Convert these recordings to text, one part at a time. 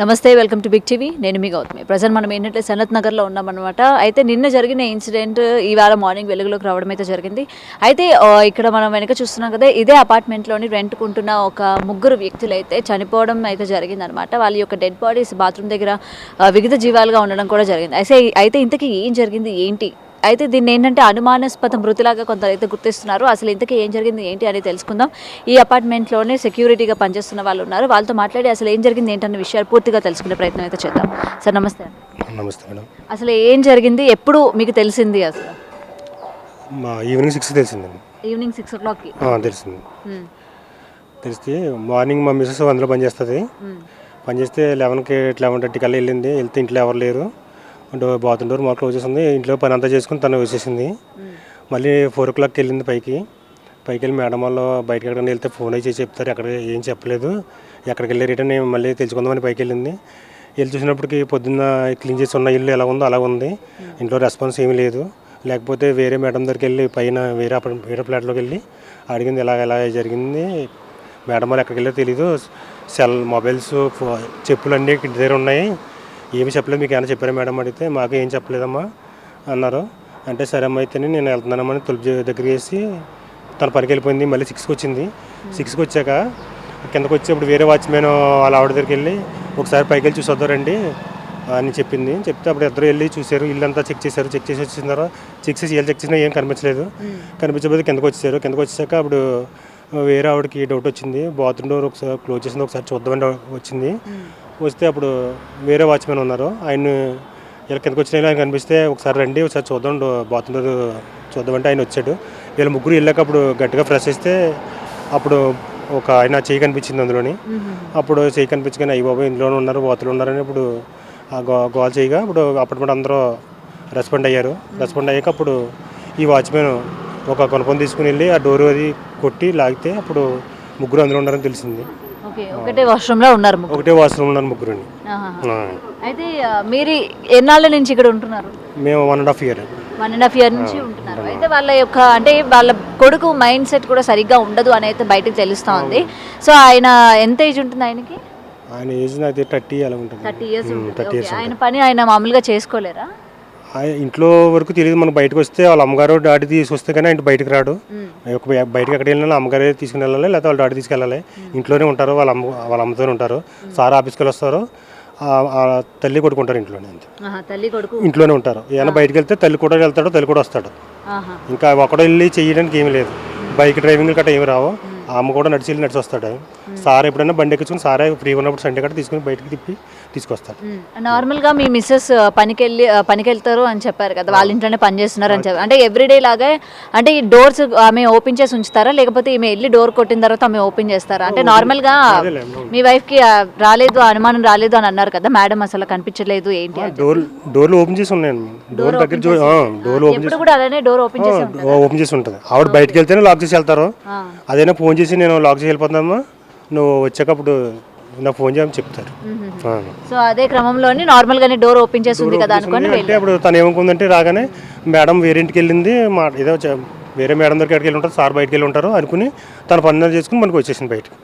నమస్తే, welcome to big TV. నేను మీ Gautami. Present మనం ఏంటంటే సనత్ నగర్లో ఉన్నామన్నమాట. అయితే నిన్న జరిగిన ఇన్సిడెంట్ ఇవాళ మార్నింగ్ వెలుగులోకి రావడం అయితే జరిగింది. అయితే ఇక్కడ మనం వెనక చూస్తున్నాం కదా, ఇదే అపార్ట్మెంట్లోని రెంట్కుంటున్న ఒక ముగ్గురు వ్యక్తులు అయితే చనిపోవడం అయితే జరిగిందనమాట. వాళ్ళ యొక్క డెడ్ బాడీస్ బాత్రూమ్ దగ్గర వివిధ జీవాలుగా ఉండడం కూడా జరిగింది. అయితే ఇంతకీ ఏం జరిగింది ఏంటి, అయితే దీన్ని ఏంటంటే అనుమానాస్పద మృతిలాగా కొందరైతే గుర్తిస్తున్నారు. అసలు ఇంతకీ ఏం జరిగింది ఏంటి అని తెలుసుకుందాం. ఈ అపార్ట్మెంట్లోనే సెక్యూరిటీగా పనిచేస్తున్న వాళ్ళు ఉన్నారు. వాళ్ళతో మాట్లాడి అసలు ఏం జరిగింది ఏంటన్న విషయాలు పూర్తిగా తెలుసుకునే ప్రయత్నం అయితే చేద్దాం. సార్ నమస్తే. నమస్తే మేడం. అసలు ఏం జరిగింది, ఎప్పుడు మీకు తెలిసింది? అసలు మా ఈవినింగ్ 6 తెలిసిందండి. ఈవినింగ్ 6 o'clockకి తెలిసింది. తెలిస్తే మార్నింగ్ మా మిస్సెస్ అందులో పనిచేస్తుంది. పనిచేస్తే 11కి 11:30 కల్లా వెళ్ళింది. వెళ్తే ఇంట్లో ఎవరు లేరు. బాత్రూమ్ డోర్ మాకు క్లోజ్ చేసింది. ఇంట్లో పని అంతా చేసుకుని తను వచ్చేసింది. మళ్ళీ 4 o'clockకి వెళ్ళింది పైకి వెళ్ళి మేడం వాళ్ళు బయటకి ఎక్కడికైనా వెళ్తే ఫోన్ అయితే చెప్తారు. ఎక్కడ ఏం చెప్పలేదు. ఎక్కడికి వెళ్ళి రిటర్న్ మళ్ళీ తెలుసుకుందామని పైకి వెళ్ళింది. వెళ్ళి చూసినప్పటికి పొద్దున్న క్లీన్ చేసి ఉన్న ఇల్లు ఎలా ఉందో అలా ఉంది. ఇంట్లో రెస్పాన్స్ ఏమీ లేదు. లేకపోతే వేరే మేడం దగ్గరికి వెళ్ళి పైన వేరే ఫ్లాట్లోకి వెళ్ళి అడిగింది ఎలా జరిగింది. మేడం వాళ్ళు ఎక్కడికి వెళ్ళారో తెలీదు. మొబైల్స్ చెప్పులు అన్నీ ఇంటి దగ్గర ఉన్నాయి. ఏమి చెప్పలేదు. మీకు ఏమైనా చెప్పారా మేడం అడిగితే మాకు ఏం చెప్పలేదమ్మా అన్నారు. అంటే సరే అమ్మ అయితేనే నేను వెళ్తున్నానమ్మని తలుపు దగ్గర వేసి తన పనికి వెళ్ళిపోయింది. మళ్ళీ 6కి వచ్చింది. 6కి వచ్చాక కిందకు వచ్చి ఇప్పుడు వేరే వాచ్మెన్ వాళ్ళ ఆవిడ దగ్గరికి వెళ్ళి ఒకసారి పైకి వెళ్ళి చూసి వద్దారండి అని చెప్పింది. చెప్తే అప్పుడు ఇద్దరు వెళ్ళి చూశారు. ఇల్లంతా చెక్ చేసి వచ్చిన తర్వాత చెక్ చేసినా ఏం కనిపించలేదు. కనిపించకపోతే కిందకు వచ్చాక అప్పుడు వేరే ఆవిడకి డౌట్ వచ్చింది. బాత్రూమ్ డోర్ ఒకసారి క్లోజ్ చేసింది, ఒకసారి చూద్దామని వచ్చింది. వస్తే అప్పుడు వేరే వాచ్మెన్ ఉన్నారు. ఆయన ఇలా కిందకు వచ్చిన ఆయన కనిపిస్తే ఒకసారి రండి ఒకసారి చూద్దాం బాత్రూమ్ డోర్ చూద్దామంటే ఆయన వచ్చాడు. వీళ్ళ ముగ్గురు వెళ్ళాక అప్పుడు గట్టిగా ఫ్రెష్ చేస్తే అప్పుడు ఒక ఆయన చెయ్యి కనిపించింది అందులోని. అప్పుడు చెయ్యి కనిపించగానే అయ్యి బాబు ఇంట్లోనే ఉన్నారు, బాత్రూమ్ ఉన్నారని ఇప్పుడు గోల్ చేయగా అప్పుడు అప్పటిమాట అందరూ రెస్పాండ్ అయ్యాక అప్పుడు ఈ వాచ్మెన్ ఒక కొనపని తీసుకుని వెళ్ళి ఆ డోర్ అది కొట్టి లాగితే అప్పుడు ముగ్గురు అందులో ఉన్నారని తెలిసింది. ఒకటే వాష్రూమ్లో ఉన్నారు ముగ్గురు. అయితే మీరు ఎన్నాళ్ళ నుంచి ఇక్కడ ఉంటున్నారు? మేము 1.5 year. 1.5 year నుంచి ఉంటున్నారు. అయితే వాళ్ళ యొక్క అంటే వాళ్ళ కొడుకు మైండ్ సెట్ కూడా సరిగ్గా ఉండదు అని అయితే బయటకు తెలుస్తూ ఉంది. సో ఆయన ఎంత ఏజ్ ఉంటుంది ఆయనకి? ఆయన ఏజ్ అయితే 30 అలా ఉంటుంది. 30 years. ఆయన పని ఆయన మామూలుగా చేసుకోలేరా? ఇంట్లో వరకు తెలియదు. మనం బయటకు వస్తే వాళ్ళ అమ్మగారు డాడీ తీసుకొస్తే కానీ ఆయన బయటకు రాడు. బయటకు ఎక్కడ వెళ్ళినా అమ్మగారే తీసుకుని వెళ్ళాలి, లేకపోతే వాళ్ళ డాడీ తీసుకెళ్ళాలి. ఇంట్లోనే ఉంటారు, వాళ్ళ అమ్మతోనే ఉంటారు. సార్ ఆఫీస్కి వెళ్ళి వస్తారు, తల్లి కొడుకుంటారు ఇంట్లోనే. ఇంట్లోనే ఉంటారు. ఏమైనా బయటకు వెళ్తే తల్లి కూడా వెళ్తాడు, తల్లి కూడా వస్తాడు. ఇంకా ఒకడు వెళ్ళి చేయడానికి ఏమీ లేదు. బైక్ డ్రైవింగ్ గట్రా ఏమి రావు. అమ్మ కూడా నడిచి వస్తాడు. సార్ ఎప్పుడైనా బండి ఎక్కించుకుని సారే ఫ్రీ ఉన్నప్పుడు సండే గట్రా తీసుకుని బయటకు తిప్పి తీసుకొస్తారు. నార్మల్గా మీ మిస్సెస్ పనికి వెళ్తారు అని చెప్పారు కదా, వాళ్ళ ఇంట్లోనే పని చేస్తున్నారు అని చెప్పారు. అంటే ఎవ్రీడే లాగా అంటే ఈ డోర్స్ ఆమె ఓపెన్ చేసి ఉంచుతారా, లేకపోతే ఈమె వెళ్ళి డోర్ కొట్టిన తర్వాత ఆమె ఓపెన్ చేస్తారా? అంటే నార్మల్గా మీ వైఫ్కి అనుమానం రాలేదు అని అన్నారు కదా మేడం, అసలు కనిపించలేదు ఏంటి? డోర్లు ఓపెన్ చేసి ఉన్నాయండి. డోర్ దగ్గర డోర్ ఓపెన్ చేసి ఉంటుంది. ఆవిడ బయటకు వెళ్తేనే లాక్ చేసి వెళ్తారు. అదైనా ఫోన్ చేసి నేను లాక్ చేసి వెళ్ళిపోతామా, నువ్వు వచ్చాకప్పుడు నాకు ఫోన్ చేయమని చెప్తారు. సో అదే క్రమంలోనే నార్మల్ గానే డోర్ ఓపెన్ చేసి ఉంది కదా అనుకోని అంటే అప్పుడు తను ఏమనుకుందంటే రాగానే మేడం వేరే ఇంటికి వెళ్ళింది, ఏదో వేరే మేడం దగ్గరికి వెళ్ళి ఉంటారు, సార్ బయటకు వెళ్ళి ఉంటారు అనుకుని తన పని చేసుకుని మనకు వచ్చేసింది బయటకు.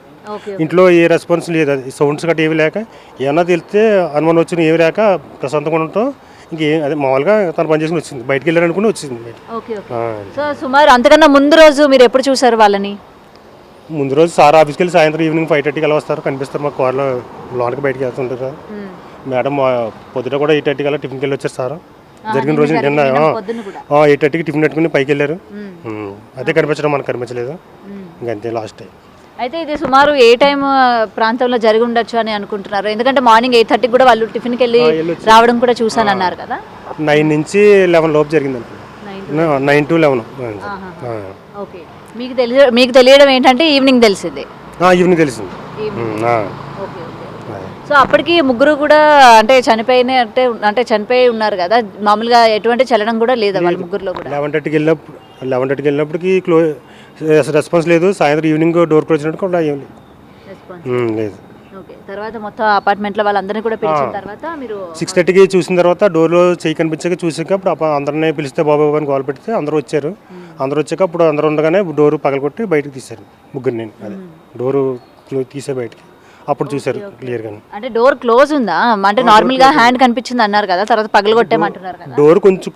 ఇంట్లో ఏ రెస్పాన్స్ లేదు, సౌండ్స్ గట్రా ఏవి లేక, ఏమన్నా తెలిస్తే అనుమానం వచ్చిన ఏవి లేక ప్రశాంతంగా ఉంటాం. ఇంకేం అదే మామూలుగా తన పని చేసుకుని వచ్చింది, బయటకు వెళ్ళారనుకుని వచ్చింది బయట. సో సుమారు అంతకన్నా ముందు రోజు మీరు ఎప్పుడు చూసారు వాళ్ళని? ముందు రోజు సార్ ఆఫీస్కి వెళ్ళి సాయంత్రం ఈవినింగ్ 5:30 అలా వస్తారు, కనిపిస్తారు. మా కార్లో లోనికి బయటకు వెళ్తుంటారు. మేడం పొద్దున కూడా 8:30 అలా టిఫిన్కి వెళ్ళి వచ్చారు సార్. జరిగిన రోజు నిన్న 8:30కి టిఫిన్ పెట్టుకుని పైకి వెళ్ళారు. అదే కనిపించడం మనకు కనిపించలేదు, ఇంకంతే లాస్ట్ టైం. అయితే ఇది సుమారు ఏ టైం ప్రాంతంలో జరిగి ఉండొచ్చు అని అనుకుంటున్నారు? ఎందుకంటే మార్నింగ్ 8:30 కూడా వాళ్ళు టిఫిన్కి వెళ్ళి రావడం కూడా చూసాను అన్నారు కదా. 9 నుంచి 11 లోపు జరిగింది అనుకో. 9 to 11. ఓకే. మీకు తెలియడం ఏంటంటే ఈవినింగ్ తెలిసింది? ఈవినింగ్ తెలిసింది. సో అప్పటికి ముగ్గురు కూడా అంటే చనిపోయి ఉన్నారు కదా, మామూలుగా ఎటువంటి చలనం కూడా లేదా వాళ్ళ ముగ్గురులో కూడా? 11:30కి వెళ్ళినప్పటికి రెస్పాన్స్ లేదు. సాయంత్రం ఈవినింగ్ డోర్ క్లోజ్ కూడా ఏం లేదు. తర్వాత మొత్తం అపార్ట్మెంట్లో వాళ్ళందరినీ కూడా పిలిచిన తర్వాత మీరు 6:30కి చూసిన తర్వాత డోర్లో చెయ్యి కనిపించాక చూసాక అప్పుడు అందరినీ పిలిస్తే బాబు అని కాల్ పెడితే అందరూ వచ్చారు. అందరూ వచ్చాక అప్పుడు అందరూ ఉండగానే డోరు పగలగొట్టి బయటకు తీశారు ముగ్గురు. నేను అదే డోరు తీసే బయటకి అప్పుడు చూశారు క్లియర్గా. అంటే డోర్ క్లోజ్ ఉందా? అంటే నార్మల్గా హ్యాండ్ కనిపించింది అన్నారు కదా, తర్వాత పగలగొట్టేమంటున్నారు కదా. డోర్ కొంచెం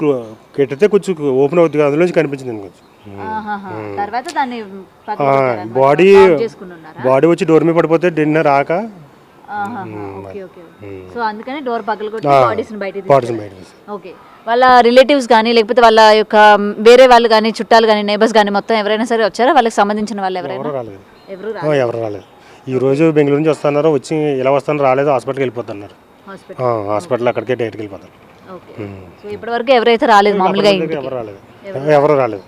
కట్టితే కొంచెం ఓపెన్ అవుతుంది, అందులోంచి కనిపించింది కొంచెం. తర్వాత దాన్ని బాడీ వచ్చి డోర్ మీద పడిపోతే డిన్నర్ రాక, సో అందుకని డోర్ పగలగొట్టి బాడీస్ని బయట. ఓకే, వాళ్ళ రిలేటివ్స్ కానీ లేకపోతే వాళ్ళ యొక్క వేరే వాళ్ళు కానీ చుట్టాలు కానీ నేబర్స్ కానీ మొత్తం ఎవరైనా సరే వచ్చారా? వాళ్ళకి సంబంధించిన వాళ్ళు ఎవరైనా? ఎవరు రాలేదు. ఈ రోజు బెంగళూరు నుంచి వస్తున్నారు, వచ్చి ఇలా వస్తాను రాలేదు, హాస్పిటల్కి వెళ్ళిపోతున్నారు. హాస్పిటల్ అక్కడికే డైరెక్ట్కి వెళ్ళిపోతారు. సో ఇప్పటి వరకు ఎవరైతే రాలేదు మామూలుగా? ఎవరు రాలేదు.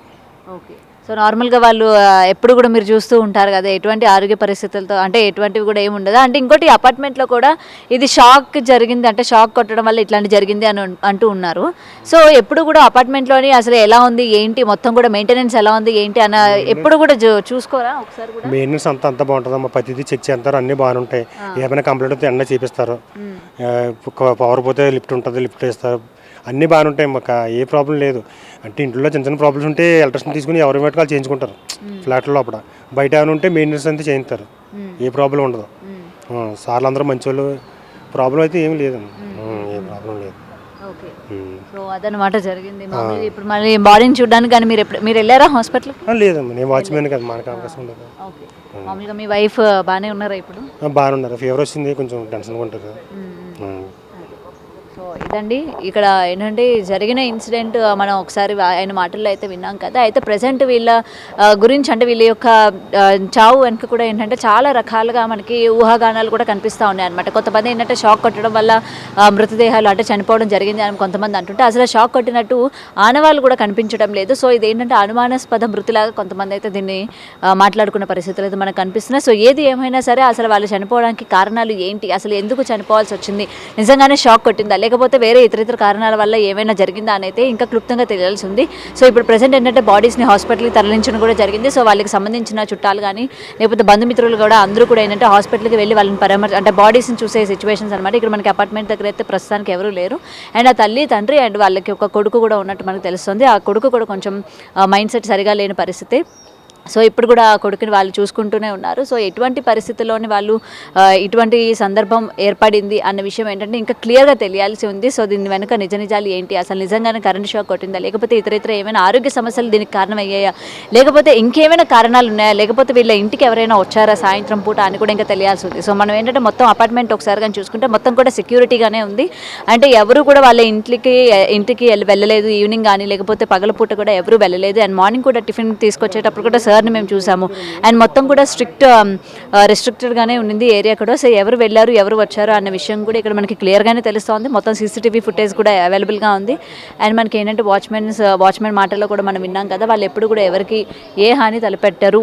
ఓకే, సో నార్మల్గా వాళ్ళు ఎప్పుడు కూడా మీరు చూస్తూ ఉంటారు కదా, ఎటువంటి ఆరోగ్య పరిస్థితులతో, అంటే ఎటువంటివి కూడా ఏమి ఉండదా? అంటే ఇంకోటి అపార్ట్మెంట్లో కూడా ఇది షాక్ జరిగింది, అంటే షాక్ కొట్టడం వల్ల ఇట్లాంటి జరిగింది అని అంటూ ఉన్నారు. సో ఎప్పుడు కూడా అపార్ట్మెంట్లోని అసలు ఎలా ఉంది ఏంటి, మొత్తం కూడా మెయింటెనెన్స్ ఎలా ఉంది ఏంటి అన్న ఎప్పుడు కూడా చూసుకోరా ఒకసారి కూడా? మెయింటెనెన్స్ అంతా బాగుంటుందమ్మా, ప్రతిదీ చెక్ చేస్తారు, అన్నీ బాగానే ఉంటాయి. ఏమైనా కంప్లైంట్ అయితే ఎండ చేపిస్తారు, పవర్ పోతే లిఫ్ట్ ఉంటుంది, లిఫ్ట్ వేస్తారు, అన్నీ బాగానే ఉంటాయి మాకు, ఏ ప్రాబ్లం లేదు. అంటే ఇంట్లో చిన్న చిన్న ప్రాబ్లమ్స్ ఉంటే ఎలక్ట్రిసిటీ తీసుకుని ఎవరి మటుకు వాళ్ళు చేయించుకుంటారు. ఫ్లాట్లో లోపల బయట ఏమైనా ఉంటే మెయింటెనెన్స్ అంతా చేయిస్తారు, ఏ ప్రాబ్లం ఉండదు. సార్లు అందరూ మంచి వాళ్ళు, ప్రాబ్లం అయితే ఏమి లేదండి, ఏ ప్రాబ్లం లేదు. సో అదనమాట జరిగింది. ఇప్పుడు మళ్ళీ బాడీని చూడడానికి కానీ మీరు వెళ్ళారా హాస్పిటల్? లేదమ్మా, నేను వాచ్మెన్ కదా, మనకు అవకాశం ఉండదు. మామూలుగా మీ వైఫ్ బాగానే ఉన్నారా ఇప్పుడు? బాగానే ఉన్నారు, ఫీవర్ వచ్చింది, కొంచెం టెన్షన్గా ఉంటుంది. సో ఇదండి ఇక్కడ ఏంటంటే జరిగిన ఇన్సిడెంట్ మనం ఒకసారి ఆయన మాటల్లో అయితే విన్నాం కదా. అయితే ప్రజెంట్ వీళ్ళ గురించి, అంటే వీళ్ళ యొక్క చావు వెనుక కూడా ఏంటంటే చాలా రకాలుగా మనకి ఊహాగానాలు కూడా కనిపిస్తూ ఉన్నాయి అనమాట. కొంతమంది ఏంటంటే షాక్ కొట్టడం వల్ల మృతదేహాలు అంటే చనిపోవడం జరిగింది అని కొంతమంది అంటుంటే, అసలు షాక్ కొట్టినట్టు ఆనవాళ్ళు కూడా కనిపించడం లేదు. సో ఇది ఏంటంటే అనుమానాస్పద మృతిలాగా కొంతమంది అయితే దీన్ని మాట్లాడుకున్న పరిస్థితులు అయితే మనకు కనిపిస్తున్నాయి. సో ఏది ఏమైనా సరే అసలు వాళ్ళు చనిపోవడానికి కారణాలు ఏంటి, అసలు ఎందుకు చనిపోవాల్సి వచ్చింది, నిజంగానే షాక్ కొట్టిందా లేకపోతే వేరే ఇతర కారణాల వల్ల ఏమైనా జరిగిందా అని అయితే ఇంకా క్లుప్తంగా తెలియాల్సి ఉంది. సో ఇప్పుడు ప్రెసెంట్ ఏంటంటే బాడీస్ని హాస్పిటల్కి తరలించడం కూడా జరిగింది. సో వాళ్ళకి సంబంధించిన చుట్టాలు కానీ లేకపోతే బంధుమిత్రులు కూడా అందరూ కూడా ఏంటంటే హాస్పిటల్కి వెళ్ళి వాళ్ళని అంటే బాడీస్ని చూసే సిచ్యువేషన్స్ అనమాట. ఇక్కడ మనకి అపార్ట్మెంట్ దగ్గర అయితే ప్రస్తుతానికి ఎవరూ లేరు. అండ్ ఆ తల్లి తండ్రి అండ్ వాళ్ళకి ఒక కొడుకు కూడా ఉన్నట్టు మనకు తెలుస్తుంది. ఆ కొడుకు కూడా కొంచెం మైండ్ సెట్ సరిగా లేని పరిస్థితి. సో ఇప్పుడు కూడా ఆ కొడుకుని వాళ్ళు చూసుకుంటూనే ఉన్నారు. సో ఎటువంటి పరిస్థితుల్లోని వాళ్ళు ఇటువంటి సందర్భం ఏర్పడింది అన్న విషయం ఏంటంటే ఇంకా క్లియర్గా తెలియాల్సి ఉంది. సో దీని వెనుక నిజాలు ఏంటి, అసలు నిజంగానే కరెంట్ షాక్ కొట్టిందా లేకపోతే ఇతర ఏమైనా ఆరోగ్య సమస్యలు దీనికి కారణమయ్యాయా, లేకపోతే ఇంకేమైనా కారణాలు ఉన్నాయా, లేకపోతే వీళ్ళ ఇంటికి ఎవరైనా వచ్చారా సాయంత్రం పూట అని కూడా ఇంకా తెలియాల్సి ఉంది. సో మనం ఏంటంటే మొత్తం అపార్ట్మెంట్ ఒకసారి కానీ చూసుకుంటే మొత్తం కూడా సెక్యూరిటీగానే ఉంది. అంటే ఎవరు కూడా వాళ్ళ ఇంటికి వెళ్ళలేదు ఈవినింగ్ కానీ, లేకపోతే పగలపూట కూడా ఎవరు వెళ్ళలేదు. అండ్ మార్నింగ్ కూడా టిఫిన్ తీసుకొచ్చేటప్పుడు కూడా సార్ని మేము చూసాము. అండ్ మొత్తం కూడా రెస్ట్రిక్టెడ్గానే ఉండింది ఏరియా కూడా. సో ఎవరు వెళ్ళారు ఎవరు వచ్చారు అన్న విషయం కూడా ఇక్కడ మనకి క్లియర్గానే తెలుస్తుంది. మొత్తం సీసీటీవీ ఫుటేజ్ కూడా అవైలబుల్గా ఉంది. అండ్ మనకి ఏంటంటే వాచ్మెన్ మాటల్లో కూడా మనం విన్నాం కదా, వాళ్ళు ఎప్పుడు కూడా ఎవరికి ఏ హాని తలపెట్టరు,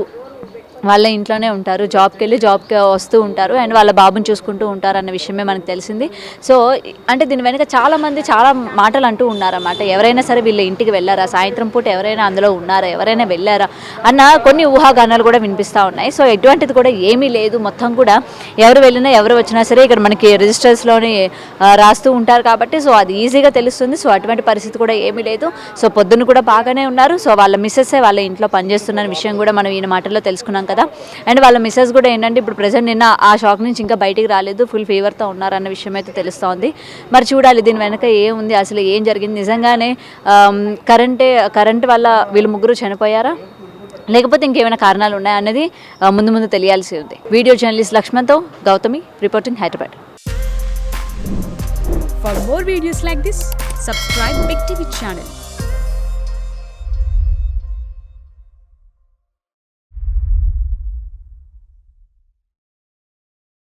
వాళ్ళ ఇంట్లోనే ఉంటారు, జాబ్కి వస్తూ ఉంటారు అండ్ వాళ్ళ బాబుని చూసుకుంటూ ఉంటారు అన్న విషయమే మనకు తెలిసింది. సో అంటే దీని వెనుక చాలామంది చాలా మాటలు అంటూ ఉన్నారన్నమాట. ఎవరైనా సరే వీళ్ళ ఇంటికి వెళ్ళారా, సాయంత్రం పూట ఎవరైనా అందులో ఉన్నారా, ఎవరైనా వెళ్ళారా అన్న కొన్ని ఊహాగానాలు కూడా వినిపిస్తూ ఉన్నాయి. సో ఎటువంటిది కూడా ఏమీ లేదు. మొత్తం కూడా ఎవరు వెళ్ళినా ఎవరు వచ్చినా సరే ఇక్కడ మనకి రిజిస్టర్స్లోని రాస్తూ ఉంటారు కాబట్టి సో అది ఈజీగా తెలుస్తుంది. సో అటువంటి పరిస్థితి కూడా ఏమీ లేదు. సో పొద్దున్న కూడా బాగానే ఉన్నారు. సో వాళ్ళ మిస్సెస్సే వాళ్ళ ఇంట్లో పనిచేస్తున్న విషయం కూడా మనం ఈయన మాటల్లో తెలుసుకున్నాం కదా. అండ్ వాళ్ళ మిస్సెస్ కూడా ఏంటంటే ఇప్పుడు ప్రెసెంట్ నిన్న ఆ షాక్ నుంచి ఇంకా బయటికి రాలేదు, ఫుల్ ఫీవర్తో ఉన్నారన్న విషయం అయితే తెలుస్తోంది. మరి చూడాలి దీని వెనక ఏముంది, అసలు ఏం జరిగింది, నిజంగానే కరెంట్ వల్ల వీళ్ళు ముగ్గురు చనిపోయారా లేకపోతే ఇంకేమైనా కారణాలు ఉన్నాయా అనేది ముందు తెలియాల్సి ఉంది. వీడియో జర్నలిస్ట్ లక్ష్మణ్తో Gautami reporting, Hyderabad. For more videos like this, subscribe Big TV channel.